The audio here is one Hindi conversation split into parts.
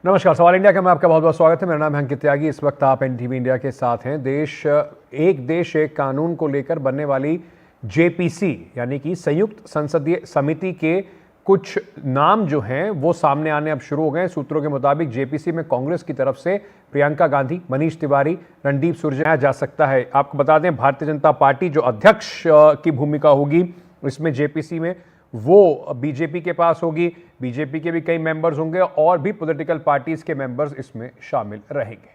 नमस्कार, सवाल इंडिया का मैं आपका बहुत बहुत स्वागत है। मेरा नाम है अंकित त्यागी। इस वक्त आप एनडीटीवी इंडिया के साथ हैं। एक देश एक कानून को लेकर बनने वाली जेपीसी यानी कि संयुक्त संसदीय समिति के कुछ नाम जो हैं वो सामने आने अब शुरू हो गए हैं। सूत्रों के मुताबिक जेपीसी में कांग्रेस की तरफ से प्रियंका गांधी, मनीष तिवारी, रणदीप सुरजेवाला जा सकता है। आपको बता दें, भारतीय जनता पार्टी जो अध्यक्ष की भूमिका होगी इसमें जेपीसी में वो बीजेपी के पास होगी। बीजेपी के भी कई मेंबर्स होंगे और भी पॉलिटिकल पार्टीज के मेंबर्स इसमें शामिल रहेंगे।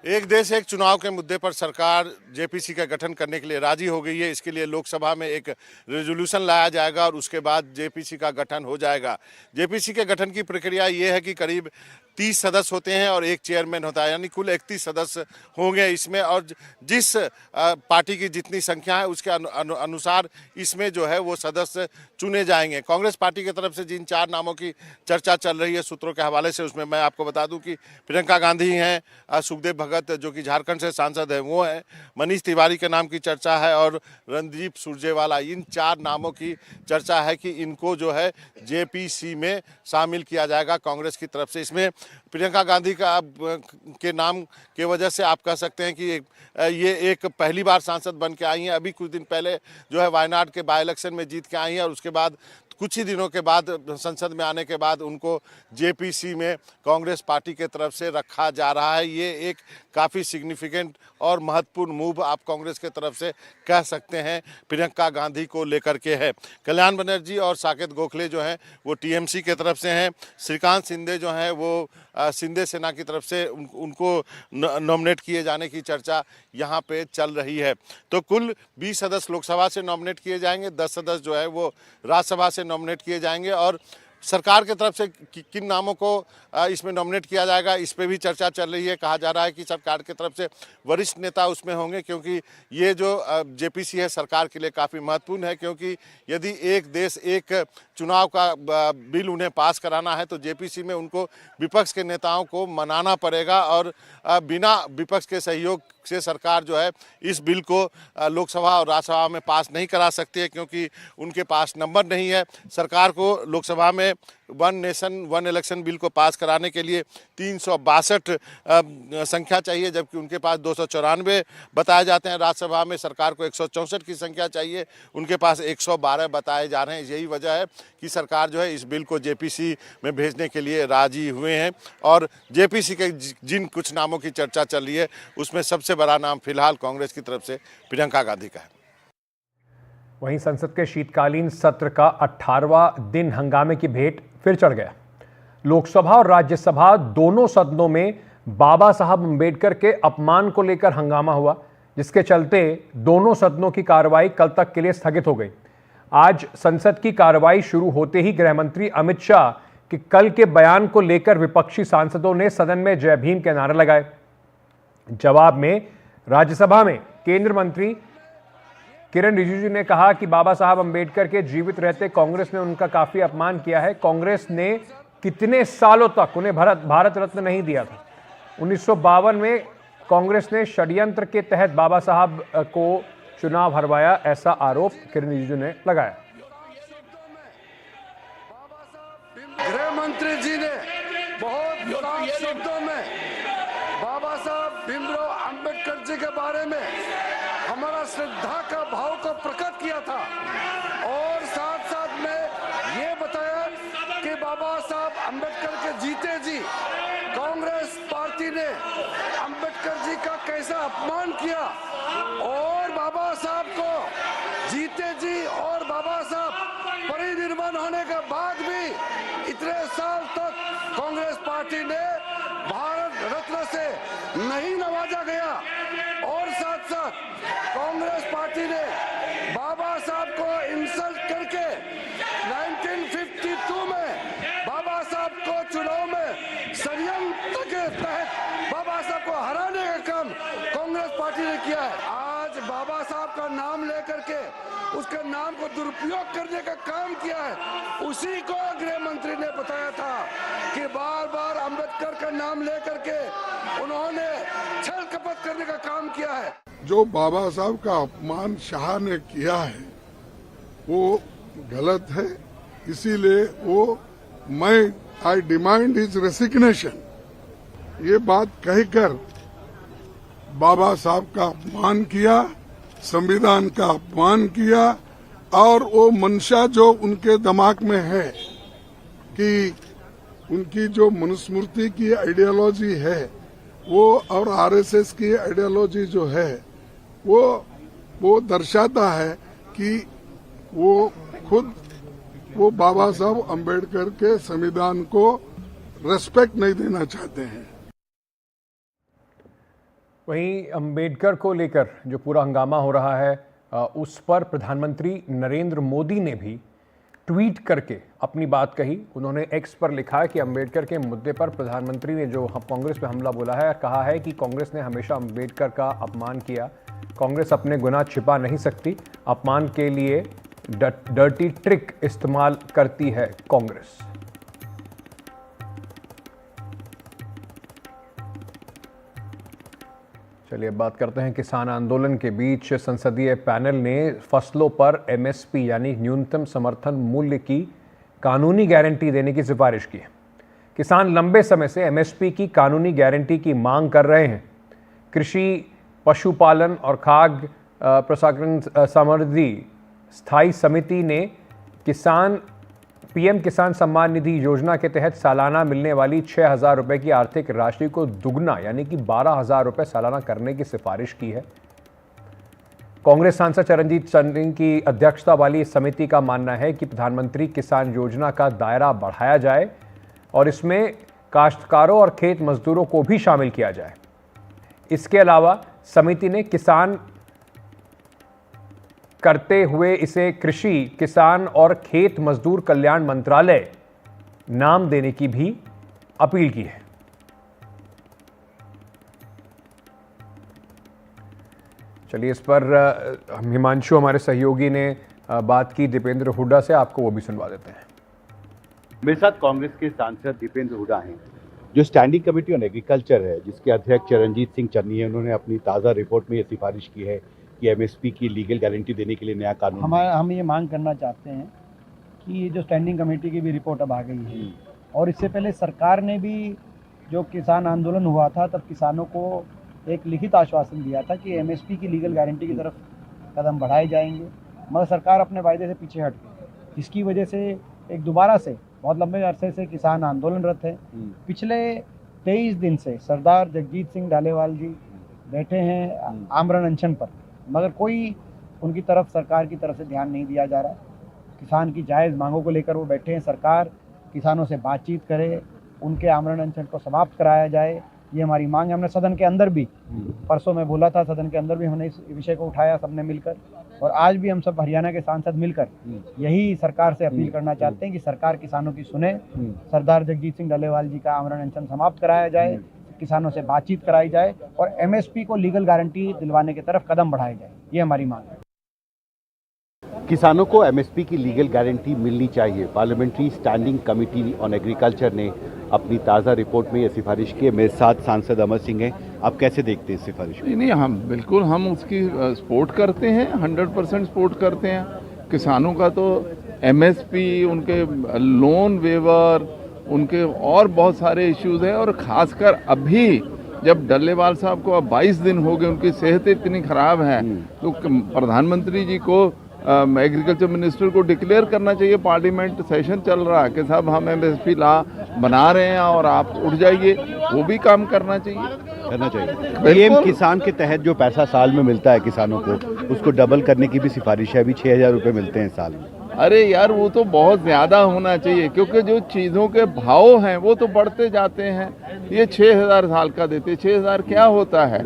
एक देश एक चुनाव के मुद्दे पर सरकार जेपीसी का गठन करने के लिए राजी हो गई है। इसके लिए लोकसभा में एक रेजोल्यूशन लाया जाएगा और उसके बाद जेपीसी का गठन हो जाएगा। जेपीसी के गठन की प्रक्रिया ये है कि करीब 30 सदस्य होते हैं और एक चेयरमैन होता है, यानी कुल 31 सदस्य होंगे इसमें। और जिस पार्टी की जितनी संख्या है उसके अनुसार इसमें जो है वो सदस्य चुने जाएंगे। कांग्रेस पार्टी की तरफ से जिन 4 नामों की चर्चा चल रही है सूत्रों के हवाले से, उसमें मैं आपको बता दूं कि प्रियंका गांधी हैं, सुखदेव भगत जो कि झारखंड से सांसद है वो है, मनीष तिवारी के नाम की चर्चा है और रणदीप सुरजेवाला। इन 4 नामों की चर्चा है कि इनको जो है जेपीसी में शामिल किया जाएगा कांग्रेस की तरफ से। इसमें प्रियंका गांधी के नाम के वजह से आप कह सकते हैं कि ये एक पहली बार सांसद बन के आई हैं। अभी कुछ दिन पहले जो है वायनाड के बाई इलेक्शन में जीत के आई हैं और उसके बाद कुछ ही दिनों के बाद संसद में आने के बाद उनको जेपीसी में कांग्रेस पार्टी के तरफ से रखा जा रहा है। ये एक काफ़ी सिग्निफिकेंट और महत्वपूर्ण मूव आप कांग्रेस के तरफ से कह सकते हैं प्रियंका गांधी को लेकर के है। कल्याण बनर्जी और साकेत गोखले जो हैं वो टीएमसी के तरफ से हैं। श्रीकांत शिंदे जो हैं वो शिंदे सेना की तरफ से उनको नॉमिनेट किए जाने की चर्चा यहाँ पे चल रही है। तो कुल 20 सदस्य लोकसभा से नॉमिनेट किए जाएंगे, 10 सदस्य जो है वो राज्यसभा से नॉमिनेट किए जाएंगे। और सरकार की तरफ से किन नामों को इसमें नॉमिनेट किया जाएगा इस पे भी चर्चा चल रही है। कहा जा रहा है कि सरकार की तरफ से वरिष्ठ नेता उसमें होंगे, क्योंकि ये जो जेपीसी है सरकार के लिए काफ़ी महत्वपूर्ण है। क्योंकि यदि एक देश एक चुनाव का बिल उन्हें पास कराना है तो जेपीसी में उनको विपक्ष के नेताओं को मनाना पड़ेगा और बिना विपक्ष के सहयोग से सरकार जो है इस बिल को लोकसभा और राज्यसभा में पास नहीं करा सकती है, क्योंकि उनके पास नंबर नहीं है। सरकार को लोकसभा में one nation one election bill को पास कराने के लिए 362 संख्या चाहिए, जबकि उनके पास 294 बताए जाते हैं। राज्यसभा में सरकार को 164 की संख्या चाहिए, उनके पास 112 बताए जा रहे हैं। यही वजह है कि सरकार जो है इस बिल को जेपीसी में भेजने के लिए राजी हुए हैं। और जेपीसी के जिन कुछ नामों की चर्चा चल रही है उसमें सबसे बड़ा नाम फिलहाल कांग्रेस की तरफ से प्रियंका गांधी का है। वहीं संसद के शीतकालीन सत्र का 18वां दिन हंगामे की भेंट फिर चढ़ गया। लोकसभा और राज्यसभा दोनों सदनों में बाबा साहब अम्बेडकर के अपमान को लेकर हंगामा हुआ, जिसके चलते दोनों सदनों की कार्रवाई कल तक के लिए स्थगित हो गई। आज संसद की कार्रवाई शुरू होते ही गृह मंत्री अमित शाह के कल के बयान को लेकर विपक्षी सांसदों ने सदन में जय भीम के नारे लगाए। जवाब में राज्यसभा में केंद्रीय मंत्री किरण रिजिजू ने कहा कि बाबा साहब अम्बेडकर के जीवित रहते कांग्रेस ने उनका काफी अपमान किया है। कांग्रेस ने कितने सालों तक उन्हें भारत रत्न नहीं दिया था। 1952 में कांग्रेस ने षड्यंत्र के तहत बाबा साहब को चुनाव हरवाया, ऐसा आरोप किरण रिजिजू ने लगाया। गृह मंत्री जी ने बहुत साफ शब्दों में बाबा साहब भीमराव अंबेडकर जी के बारे में हमारा श्रद्धा का भाव को प्रकट किया था और साथ साथ में ये बताया कि बाबा साहब अंबेडकर के जीते जी कांग्रेस पार्टी ने अंबेडकर जी का कैसा अपमान किया और बाबा साहब को जीते जी और बाबा साहब परिनिर्वाण होने के बाद भी इतने साल तक कांग्रेस पार्टी ने भारत रत्न से नहीं नवाजा गया। और साथ साथ कांग्रेस पार्टी ने बाबा साहब को इंसल्ट करके 1952 में बाबा साहब को चुनाव में षड्यंत्र के तहत बाबा साहब को हराने का काम कांग्रेस पार्टी ने किया है। आज बाबा साहब का नाम लेकर के उसके नाम को दुरुपयोग करने का काम किया है। उसी को गृह मंत्री ने बताया था कि बार बार अंबेडकर का नाम लेकर के उन्होंने छल कपट करने का काम किया है। जो बाबा साहब का अपमान शाह ने किया है वो गलत है, इसीलिए वो मैं आई डिमांड हिज रेसिग्नेशन, ये बात कहकर बाबा साहब का अपमान किया, संविधान का अपमान किया और वो मंशा जो उनके दिमाग में है कि उनकी जो मनुस्मृति की आइडियोलॉजी है वो और आरएसएस की आइडियोलॉजी जो है वो दर्शाता है कि वो खुद वो बाबा साहब अम्बेडकर के संविधान को रेस्पेक्ट नहीं देना चाहते हैं। वहीं अम्बेडकर को लेकर जो पूरा हंगामा हो रहा है उस पर प्रधानमंत्री नरेंद्र मोदी ने भी ट्वीट करके अपनी बात कही। उन्होंने एक्स पर लिखा है कि अम्बेडकर के मुद्दे पर प्रधानमंत्री ने जो कांग्रेस पे हमला बोला है, कहा है कि कांग्रेस ने हमेशा अम्बेडकर का अपमान किया। कांग्रेस अपने गुनाह छिपा नहीं सकती, अपमान के लिए डर्टी ट्रिक इस्तेमाल करती है कांग्रेस। चलिए अब बात करते हैं किसान आंदोलन के बीच संसदीय पैनल ने फसलों पर एमएसपी यानी न्यूनतम समर्थन मूल्य की कानूनी गारंटी देने की सिफारिश की है। किसान लंबे समय से एमएसपी की कानूनी गारंटी की मांग कर रहे हैं। कृषि, पशुपालन और खाद्य प्रसंस्करण समृद्धि स्थायी समिति ने पीएम किसान सम्मान निधि योजना के तहत सालाना मिलने वाली 6,000 रुपये की आर्थिक राशि को दुगना यानी कि 12,000 रुपये सालाना करने की सिफारिश की है। कांग्रेस सांसद चरणजीत सिंह की अध्यक्षता वाली इस समिति का मानना है कि प्रधानमंत्री किसान योजना का दायरा बढ़ाया जाए और इसमें काश्तकारों और खेत मजदूरों को भी शामिल किया जाए। इसके अलावा समिति ने किसान करते हुए इसे कृषि, किसान और खेत मजदूर कल्याण मंत्रालय नाम देने की भी अपील की है। चलिए इस पर हिमांशु हमारे सहयोगी ने बात की दीपेंद्र हुड्डा से, आपको वो भी सुनवा देते हैं। मेरे साथ कांग्रेस के सांसद दीपेंद्र हुड्डा हैं, जो स्टैंडिंग कमेटी ऑन एग्रीकल्चर है जिसके अध्यक्ष चरणजीत सिंह चन्नी है। उन्होंने अपनी ताज़ा रिपोर्ट में ये सिफारिश की है कि एमएसपी की लीगल गारंटी देने के लिए नया कानून हम ये मांग करना चाहते हैं कि ये जो स्टैंडिंग कमेटी की भी रिपोर्ट अब आ गई है और इससे पहले सरकार ने भी जो किसान आंदोलन हुआ था तब किसानों को एक लिखित आश्वासन दिया था कि एमएसपी की लीगल गारंटी की तरफ कदम बढ़ाए जाएंगे, मगर सरकार अपने वायदे से पीछे हट गई, जिसकी वजह से एक दोबारा से बहुत लंबे अरसे से किसान आंदोलनरत है। पिछले 23 दिन से सरदार जगजीत सिंह डालेवाल जी बैठे हैं आमरण अनशन पर, मगर कोई उनकी तरफ सरकार की तरफ से ध्यान नहीं दिया जा रहा। किसान की जायज़ मांगों को लेकर वो बैठे हैं। सरकार किसानों से बातचीत करे, उनके आमरण अनशन को समाप्त कराया जाए, ये हमारी मांग है। हमने सदन के अंदर भी परसों में बोला था, सदन के अंदर भी हमने इस विषय को उठाया सबने मिलकर, और आज भी हम सब हरियाणा के सांसद मिलकर यही सरकार से अपील करना चाहते हैं कि सरकार किसानों की सुने, सरदार जगजीत सिंह डल्लेवाल जी का आमरण अनशन समाप्त कराया जाए, किसानों से बातचीत कराई जाए और एमएसपी को लीगल गारंटी दिलवाने की तरफ कदम बढ़ाए जाए, ये हमारी मांग है। किसानों को एमएसपी की लीगल गारंटी मिलनी चाहिए। Parliamentary standing committee on agriculture ने अपनी ताज़ा रिपोर्ट में यह सिफारिश की है। मेरे साथ सांसद अमर सिंह हैं, आप कैसे देखते हैं इस सिफारिश को? नहीं, हम उसकी सपोर्ट करते हैं, 100% सपोर्ट करते हैं। किसानों का तो एमएसपी, उनके लोन वेवर, उनके और बहुत सारे इश्यूज हैं, और ख़ासकर अभी जब डल्लेवाल साहब को अब 22 दिन हो गए, उनकी सेहत इतनी ख़राब है, तो प्रधानमंत्री जी को एग्रीकल्चर मिनिस्टर को डिक्लेयर करना चाहिए। पार्लियामेंट सेशन चल रहा है कि साहब हम एमएसपी ला बना रहे हैं और आप उठ जाइए, वो भी काम करना चाहिए। पीएम किसान के तहत जो पैसा साल में मिलता है किसानों को, उसको डबल करने की भी सिफारिश है। अभी 6,000 रुपये मिलते हैं साल में। अरे यार, वो तो बहुत ज़्यादा होना चाहिए, क्योंकि जो चीज़ों के भाव हैं वो तो बढ़ते जाते हैं। ये 6,000 साल का देते, 6,000 क्या होता है?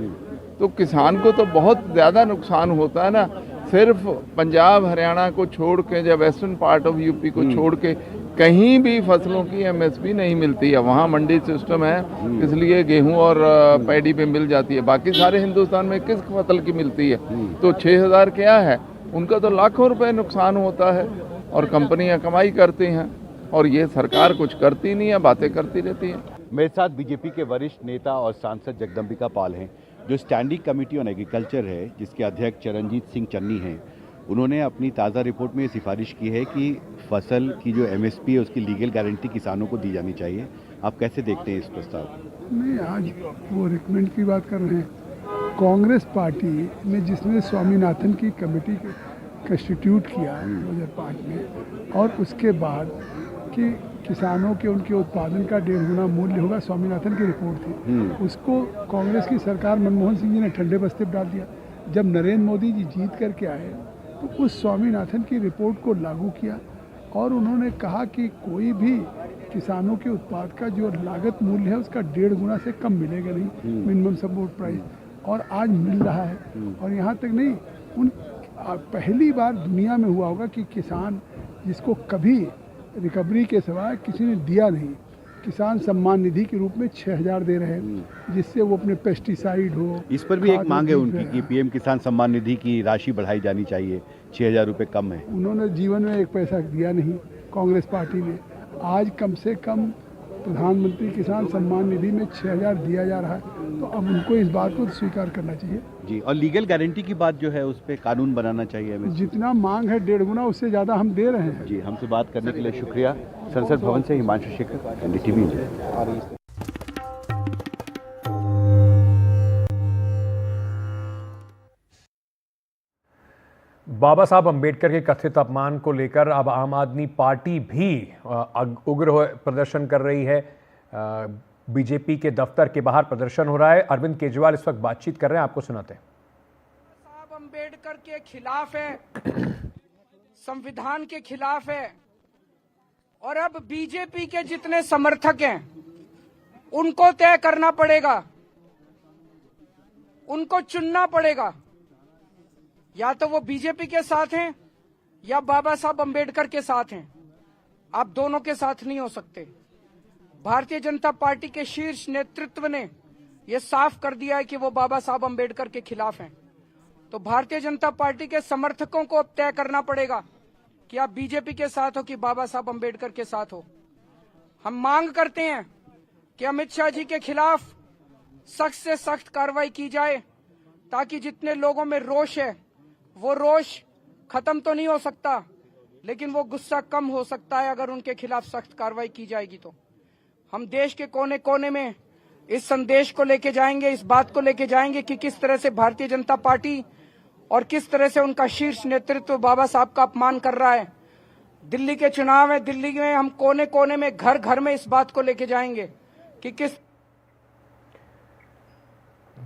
तो किसान को तो बहुत ज़्यादा नुकसान होता है ना। सिर्फ पंजाब हरियाणा को छोड़ के, जब वेस्टर्न पार्ट ऑफ यूपी को छोड़ के कहीं भी फसलों की एमएसपी नहीं मिलती है। वहाँ मंडी सिस्टम है, इसलिए गेहूं और पैडी पे मिल जाती है। बाकी सारे हिंदुस्तान में किस फसल की मिलती है? तो 6,000 क्या है? उनका तो लाखों रुपए नुकसान होता है और कंपनियां कमाई करती हैं, और ये सरकार कुछ करती नहीं है, बातें करती रहती है। मेरे साथ बीजेपी के वरिष्ठ नेता और सांसद जगदम्बिका पाल हैं, जो स्टैंडिंग कमेटी ऑन एग्रीकल्चर है जिसके अध्यक्ष चरणजीत सिंह चन्नी हैं। उन्होंने अपनी ताज़ा रिपोर्ट में ये सिफारिश की है कि फसल की जो MSP है उसकी लीगल गारंटी किसानों को दी जानी चाहिए। आप कैसे देखते हैं इस प्रस्ताव को? नहीं, आज वो रिकमेंड की बात कर रहे हैं। कांग्रेस पार्टी ने जिसने स्वामीनाथन की कमेटी कंस्टिट्यूट किया 2005 में, और उसके बाद कि किसानों के उनके उत्पादन का 1.5 गुना मूल्य होगा, स्वामीनाथन की रिपोर्ट थी। उसको कांग्रेस की सरकार मनमोहन सिंह जी ने ठंडे बस्ते पर डाल दिया। जब नरेंद्र मोदी जी जीत करके आए तो उस स्वामीनाथन की रिपोर्ट को लागू किया और उन्होंने कहा कि कोई भी किसानों के उत्पाद का जो लागत मूल्य है उसका 1.5 गुना से कम मिलेगा नहीं, मिनिमम सपोर्ट प्राइस, और आज मिल रहा है। और यहाँ तक नहीं, पहली बार दुनिया में हुआ होगा कि किसान जिसको कभी रिकवरी के सिवाय किसी ने दिया नहीं, किसान सम्मान निधि के रूप में 6,000 दे रहे हैं, जिससे वो अपने पेस्टिसाइड हो। इस पर भी एक मांग है उनकी कि PM किसान सम्मान निधि की राशि बढ़ाई जानी चाहिए, 6,000 रुपये कम है। उन्होंने जीवन में एक पैसा दिया नहीं कांग्रेस पार्टी ने। आज कम से कम प्रधानमंत्री किसान सम्मान निधि में 6,000 दिया जा रहा है, तो अब उनको इस बात को स्वीकार करना चाहिए जी। और लीगल गारंटी की बात जो है उस पर कानून बनाना चाहिए हमें। जितना मांग है 1.5 गुना, उससे ज़्यादा हम दे रहे हैं जी। हमसे बात करने के लिए शुक्रिया। संसद भवन से हिमांशु शेखर, NDTV। बाबा साहब अंबेडकर के कथित अपमान को लेकर अब आम आदमी पार्टी भी उग्र प्रदर्शन कर रही है। बीजेपी के दफ्तर के बाहर प्रदर्शन हो रहा है। अरविंद केजरीवाल इस वक्त बातचीत कर रहे हैं, आपको सुनाते हैं। साहब अंबेडकर के खिलाफ है, संविधान के खिलाफ है, और अब बीजेपी के जितने समर्थक हैं उनको तय करना पड़ेगा, उनको चुनना पड़ेगा। या तो वो बीजेपी के साथ हैं या बाबा साहब अंबेडकर के साथ हैं। आप दोनों के साथ नहीं हो सकते। भारतीय जनता पार्टी के शीर्ष नेतृत्व ने यह साफ कर दिया है कि वो बाबा साहब अंबेडकर के खिलाफ हैं। तो भारतीय जनता पार्टी के समर्थकों को अब तय करना पड़ेगा कि आप बीजेपी के साथ हो कि बाबा साहब अंबेडकर के साथ हो। हम मांग करते हैं कि अमित शाह जी के खिलाफ सख्त से सख्त कार्रवाई की जाए, ताकि जितने लोगों में रोष है वो रोष खत्म तो नहीं हो सकता, लेकिन वो गुस्सा कम हो सकता है अगर उनके खिलाफ सख्त कार्रवाई की जाएगी। तो हम देश के कोने कोने में इस संदेश को लेके जाएंगे, इस बात को लेके जाएंगे कि किस तरह से भारतीय जनता पार्टी और किस तरह से उनका शीर्ष नेतृत्व बाबा साहब का अपमान कर रहा है। दिल्ली के चुनाव है, दिल्ली में हम कोने कोने में, घर घर में इस बात को लेके जाएंगे कि किस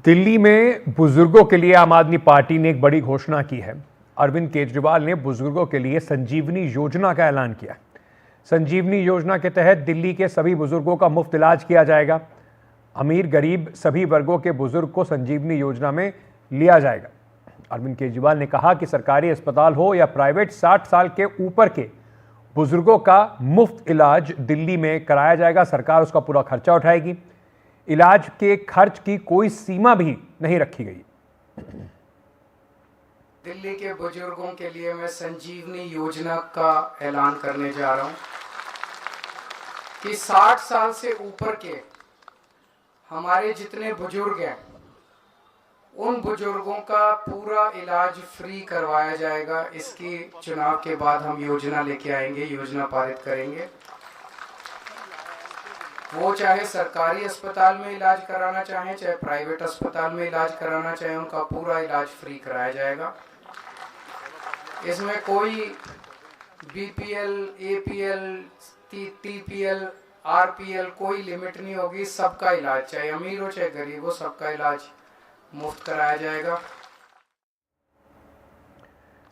दिल्ली में बुजुर्गों के लिए आम आदमी पार्टी ने एक बड़ी घोषणा की है। अरविंद केजरीवाल ने बुजुर्गों के लिए संजीवनी योजना का ऐलान किया। संजीवनी योजना के तहत दिल्ली के सभी बुजुर्गों का मुफ्त इलाज किया जाएगा। अमीर गरीब सभी वर्गों के बुजुर्ग को संजीवनी योजना में लिया जाएगा। अरविंद केजरीवाल ने कहा कि सरकारी अस्पताल हो या प्राइवेट, 60 साल के ऊपर के बुजुर्गों का मुफ्त इलाज दिल्ली में कराया जाएगा। सरकार उसका पूरा खर्चा उठाएगी। इलाज के खर्च की कोई सीमा भी नहीं रखी गई। दिल्ली के बुजुर्गों के लिए मैं संजीवनी योजना का ऐलान करने जा रहा हूं कि 60 साल से ऊपर के हमारे जितने बुजुर्ग हैं उन बुजुर्गों का पूरा इलाज फ्री करवाया जाएगा। इसकी चुनाव के बाद हम योजना लेके आएंगे, योजना पारित करेंगे। वो चाहे सरकारी अस्पताल में इलाज कराना चाहें, चाहे प्राइवेट अस्पताल में इलाज कराना चाहें, उनका पूरा इलाज फ्री कराया जाएगा। इसमें कोई BPL, APL, TPL, RPL कोई लिमिट नहीं होगी। सबका इलाज, चाहे अमीर हो चाहे गरीब हो, सबका इलाज मुफ्त कराया जाएगा।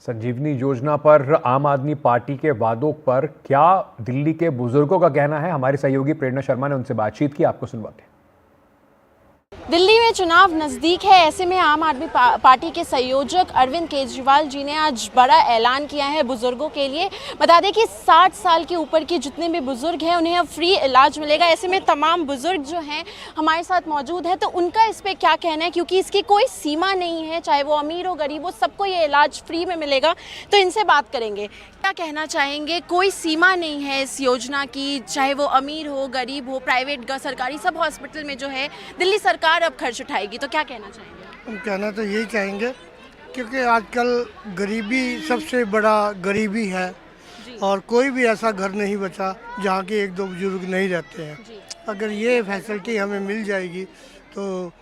संजीवनी योजना पर आम आदमी पार्टी के वादों पर क्या दिल्ली के बुजुर्गों का कहना है? हमारी सहयोगी प्रेरणा शर्मा ने उनसे बातचीत की, आपको सुनवाते हैं। दिल्ली में चुनाव नज़दीक है, ऐसे में आम आदमी पार्टी के संयोजक अरविंद केजरीवाल जी ने आज बड़ा ऐलान किया है बुजुर्गों के लिए। बता दें कि 60 साल के ऊपर के जितने भी बुजुर्ग हैं उन्हें अब फ्री इलाज मिलेगा। ऐसे में तमाम बुजुर्ग जो हैं हमारे साथ मौजूद हैं, तो उनका इस पर क्या कहना है, क्योंकि इसकी कोई सीमा नहीं है, चाहे वो अमीर हो गरीब हो, सबको ये इलाज फ्री में मिलेगा। तो इनसे बात करेंगे, क्या कहना चाहेंगे? कोई सीमा नहीं है इस योजना की, चाहे वो अमीर हो गरीब हो, प्राइवेट सरकारी, सब हॉस्पिटल में जो है दिल्ली सरकार अब खर्च उठाएगी। तो क्या कहना चाहेंगे? हम कहना तो यही चाहेंगे क्योंकि आजकल गरीबी सबसे बड़ा गरीबी है और कोई भी ऐसा घर नहीं बचा जहाँ के एक दो बुजुर्ग नहीं रहते हैं। अगर ये फैसिलिटी हमें मिल जाएगी तो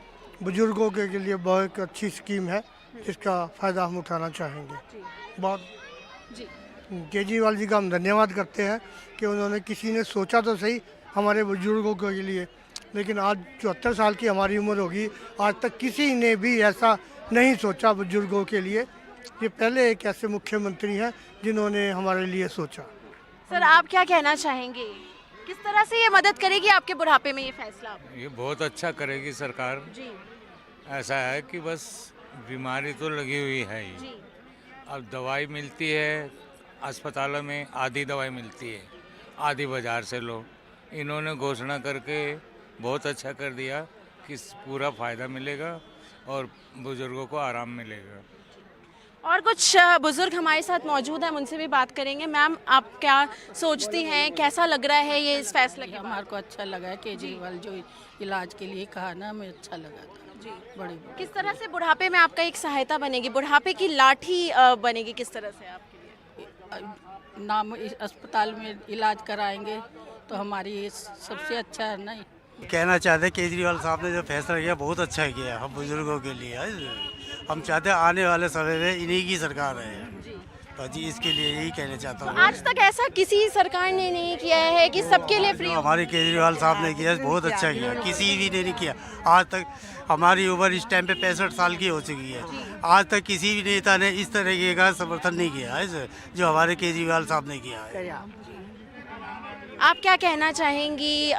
बुजुर्गों के लिए बहुत अच्छी स्कीम है जिसका फ़ायदा हम उठाना चाहेंगे। बहुत केजरीवाल जी का हम धन्यवाद करते हैं कि उन्होंने किसी ने सोचा तो सही हमारे बुजुर्गों के लिए, लेकिन आज 74 साल की हमारी उम्र होगी, आज तक किसी ने भी ऐसा नहीं सोचा बुजुर्गों के लिए। ये पहले एक ऐसे मुख्यमंत्री हैं जिन्होंने हमारे लिए सोचा। सर आप क्या कहना चाहेंगे, किस तरह से ये मदद करेगी आपके बुढ़ापे में ये फैसला? ये बहुत अच्छा करेगी सरकार जी। ऐसा है कि बस बीमारी तो लगी हुई है ही जी। अब दवाई मिलती है अस्पतालों में, आधी दवाई मिलती है, आधी बाजार से लो। इन्होंने घोषणा करके बहुत अच्छा कर दिया कि पूरा फ़ायदा मिलेगा और बुजुर्गों को आराम मिलेगा। और कुछ बुजुर्ग हमारे साथ मौजूद हैं, उनसे भी बात करेंगे। मैम आप क्या सोचती हैं, कैसा लग रहा है ये इस फैसले के? हमारे को अच्छा लगा है, केजरीवाल जो इलाज के लिए कहा ना, हमें अच्छा लगा था जी। बड़ी किस तरह से बुढ़ापे में आपका एक सहायता बनेगी, बुढ़ापे की लाठी बनेगी किस तरह से आपके लिए? नाम इस अस्पताल में इलाज कराएंगे तो हमारी ये सबसे अच्छा है ना। कहना चाहते केजरीवाल साहब ने जो फैसला किया बहुत अच्छा किया हम बुजुर्गों के लिए। हम चाहते हैं आने वाले समय में इन्हीं की सरकार है, तो जी इसके लिए यही कहना चाहता हूँ। आज तक ऐसा किसी सरकार ने नहीं किया है कि सबके लिए फ्री। हमारे केजरीवाल साहब ने किया, बहुत अच्छा किया, किसी भी ने नहीं किया आज तक। हमारी उम्र इस टाइम पे 65 साल की हो चुकी है, आज तक किसी भी नेता ने इस तरीके का समर्थन नहीं किया है जो हमारे केजरीवाल साहब ने किया है। आप क्या कहना चाहेंगी,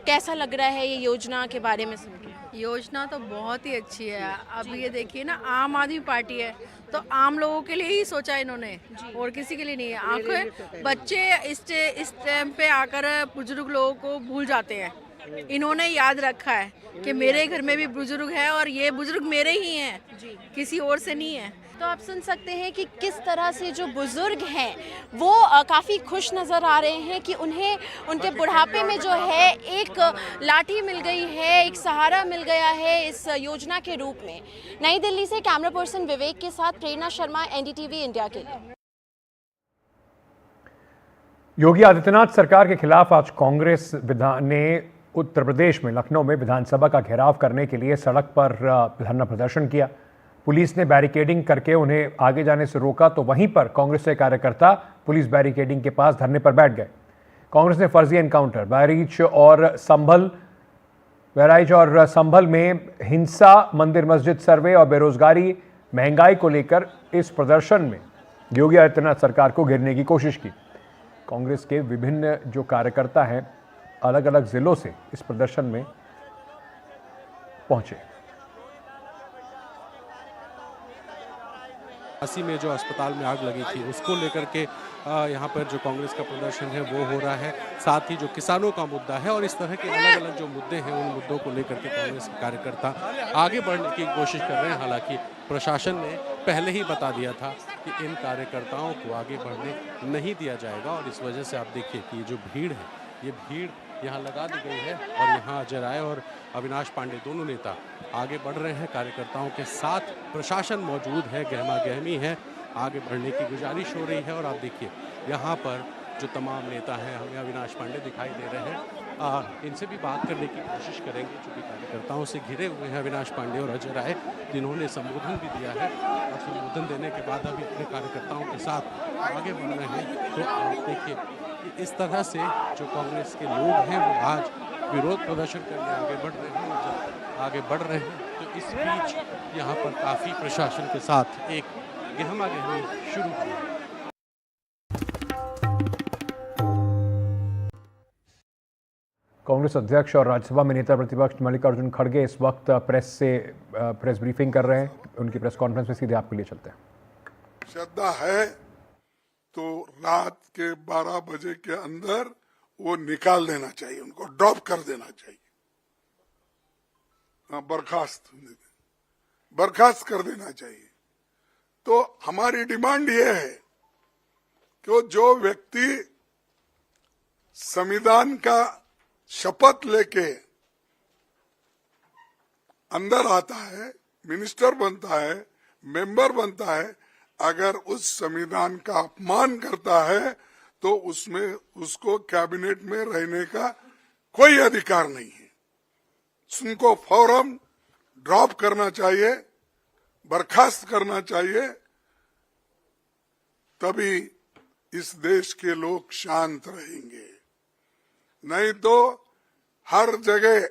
कैसा लग रहा है ये योजना के बारे में सुन के? योजना तो बहुत ही अच्छी है। अब ये देखिए ना, आम आदमी पार्टी है तो आम लोगों के लिए ही सोचा इन्होंने, और किसी के लिए नहीं है। आखिर बच्चे इस टाइम पे आकर बुजुर्ग लोगों को भूल जाते हैं, इन्होंने याद रखा है कि मेरे घर में भी बुजुर्ग है और ये बुजुर्ग मेरे ही हैं, किसी और से नहीं है। तो आप सुन सकते हैं कि किस तरह से जो बुजुर्ग हैं वो काफ़ी खुश नज़र आ रहे हैं कि उन्हें उनके बुढ़ापे में जो है एक लाठी मिल गई है, एक सहारा मिल गया है इस योजना के रूप में। नई दिल्ली से कैमरा पर्सन विवेक के साथ प्रेरणा शर्मा, एनडीटीवी इंडिया के लिए। योगी आदित्यनाथ सरकार के खिलाफ आज कांग्रेस ने उत्तर प्रदेश में लखनऊ में विधानसभा का घेराव करने के लिए सड़क पर धरना प्रदर्शन किया। पुलिस ने बैरिकेडिंग करके उन्हें आगे जाने से रोका तो वहीं पर कांग्रेस के कार्यकर्ता पुलिस बैरिकेडिंग के पास धरने पर बैठ गए। कांग्रेस ने फर्जी एनकाउंटर, बहराइच और संभल में हिंसा, मंदिर मस्जिद सर्वे और बेरोजगारी, महंगाई को लेकर इस प्रदर्शन में योगी आदित्यनाथ सरकार को घेरने की कोशिश की। कांग्रेस के विभिन्न जो कार्यकर्ता हैं अलग अलग जिलों से इस प्रदर्शन में पहुंचे। झांसी में जो अस्पताल में आग लगी थी उसको लेकर के यहाँ पर जो कांग्रेस का प्रदर्शन है वो हो रहा है। साथ ही जो किसानों का मुद्दा है और इस तरह के अलग अलग जो मुद्दे हैं उन मुद्दों को लेकर के कांग्रेस के कार्यकर्ता आगे बढ़ने की कोशिश कर रहे हैं। हालांकि प्रशासन ने पहले ही बता दिया था कि इन कार्यकर्ताओं को आगे बढ़ने नहीं दिया जाएगा और इस वजह से आप देखिए कि जो भीड़ है ये भीड़ यहाँ लगा दी गई है और यहाँ अजय राय और अविनाश पांडे दोनों नेता आगे बढ़ रहे हैं कार्यकर्ताओं के साथ। प्रशासन मौजूद है, गहमा गहमी है, आगे बढ़ने की गुजारिश हो रही है। और आप देखिए यहाँ पर जो तमाम नेता हैं, हमें अविनाश पांडे दिखाई दे रहे हैं, इनसे भी बात करने की कोशिश करेंगे चूँकि कार्यकर्ताओं से घिरे हुए हैं अविनाश पांडे और अजय राय, जिन्होंने संबोधन भी दिया है और संबोधन देने के बाद अभी अपने कार्यकर्ताओं के साथ आगे बढ़ रहे हैं। तो आप देखिए इस तरह से जो कांग्रेस के लोग हैं वो आज विरोध प्रदर्शन करने आगे बढ़ रहे हैं और जब आगे बढ़ रहे हैं तो इस बीच यहाँ पर काफ़ी प्रशासन के साथ एक गहमा गहमी शुरू हुई है। कांग्रेस अध्यक्ष और राज्यसभा में नेता प्रतिपक्ष मल्लिकार्जुन खड़गे इस वक्त प्रेस ब्रीफिंग कर रहे हैं। उनकी प्रेस कॉन्फ्रेंस में सीधे आपके लिए चलते हैं। श्रद्धा है तो रात के 12 बजे के अंदर वो निकाल देना चाहिए, उनको ड्रॉप कर देना चाहिए, बर्खास्त कर देना चाहिए। तो हमारी डिमांड ये है कि जो व्यक्ति संविधान का शपथ लेके अंदर आता है, मिनिस्टर बनता है, मेंबर बनता है, अगर उस संविधान का अपमान करता है तो उसमें उसको कैबिनेट में रहने का कोई अधिकार नहीं है। उनको फौरन ड्रॉप करना चाहिए, बर्खास्त करना चाहिए, तभी इस देश के लोग शांत रहेंगे। नहीं तो हर जगह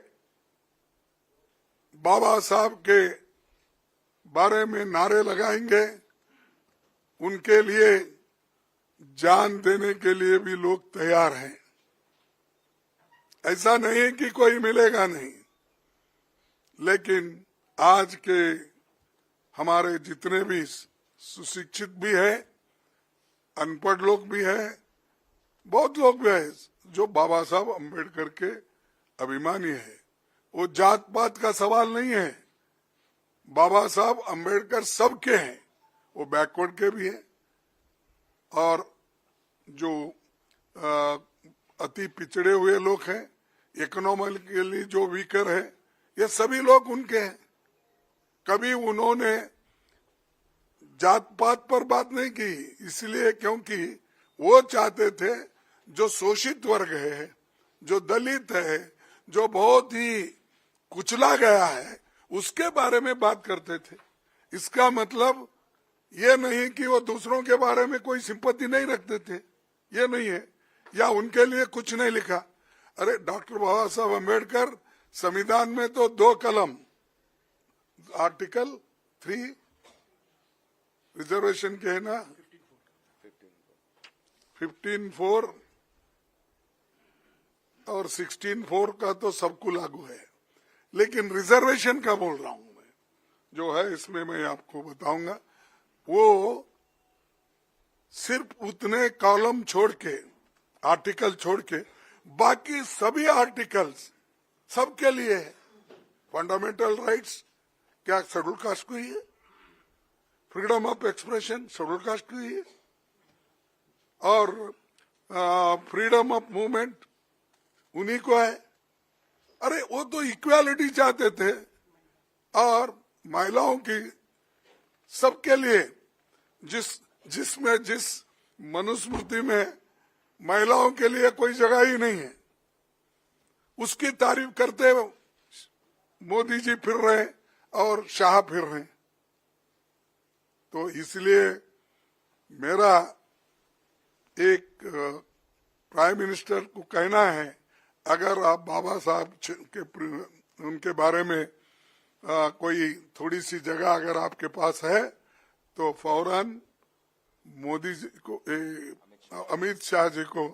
बाबा साहब के बारे में नारे लगाएंगे, उनके लिए जान देने के लिए भी लोग तैयार हैं। ऐसा नहीं कि कोई मिलेगा नहीं, लेकिन आज के हमारे जितने भी सुशिक्षित भी है, अनपढ़ लोग भी है, बहुत लोग भी है जो बाबा साहब अम्बेडकर के अभिमानी है। वो जात पात का सवाल नहीं है, बाबा साहब अम्बेडकर सबके हैं, वो बैकवर्ड के भी हैं और जो अति पिछड़े हुए लोग हैं, इकोनॉमिकली जो वीकर है, ये सभी लोग उनके हैं। कभी उन्होंने जात पात पर बात नहीं की, इसलिए क्योंकि वो चाहते थे जो शोषित वर्ग है, जो दलित है, जो बहुत ही कुचला गया है, उसके बारे में बात करते थे। इसका मतलब ये नहीं कि वो दूसरों के बारे में कोई सिंपैथी नहीं रखते थे, ये नहीं है, या उनके लिए कुछ नहीं लिखा। अरे डॉक्टर बाबा साहब अम्बेडकर संविधान में तो 2 कलम, आर्टिकल 3 रिजर्वेशन के है ना, 15(4) और 16(4) का तो सबको लागू है, लेकिन रिजर्वेशन का बोल रहा हूं मैं, जो है इसमें मैं आपको बताऊंगा। वो सिर्फ उतने कॉलम छोड़ के, आर्टिकल छोड़ के, बाकी सभी आर्टिकल्स सबके लिए है। फंडामेंटल राइट्स क्या शेड्यूल कास्ट को ही है, freedom of expression schedule caste को ही है, और फ्रीडम ऑफ मूवमेंट उन्हीं को है। अरे वो तो इक्वालिटी चाहते थे, और महिलाओं की सबके लिए जिस मनुस्मृति में महिलाओं के लिए कोई जगह ही नहीं है, उसकी तारीफ करते मोदी जी फिर रहे और शाह फिर रहे। तो इसलिए मेरा एक प्राइम मिनिस्टर को कहना है, अगर आप बाबा साहब के उनके बारे में कोई थोड़ी सी जगह अगर आपके पास है, तो फौरन मोदी जी को, अमित शाह जी को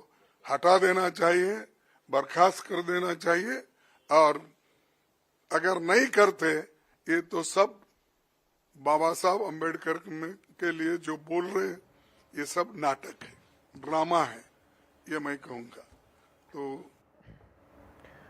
हटा देना चाहिए, बर्खास्त कर देना चाहिए। और अगर नहीं करते ये तो सब बाबा साहब अम्बेडकर के लिए जो बोल रहे, ये सब नाटक है, ड्रामा है, ये मैं कहूँगा। तो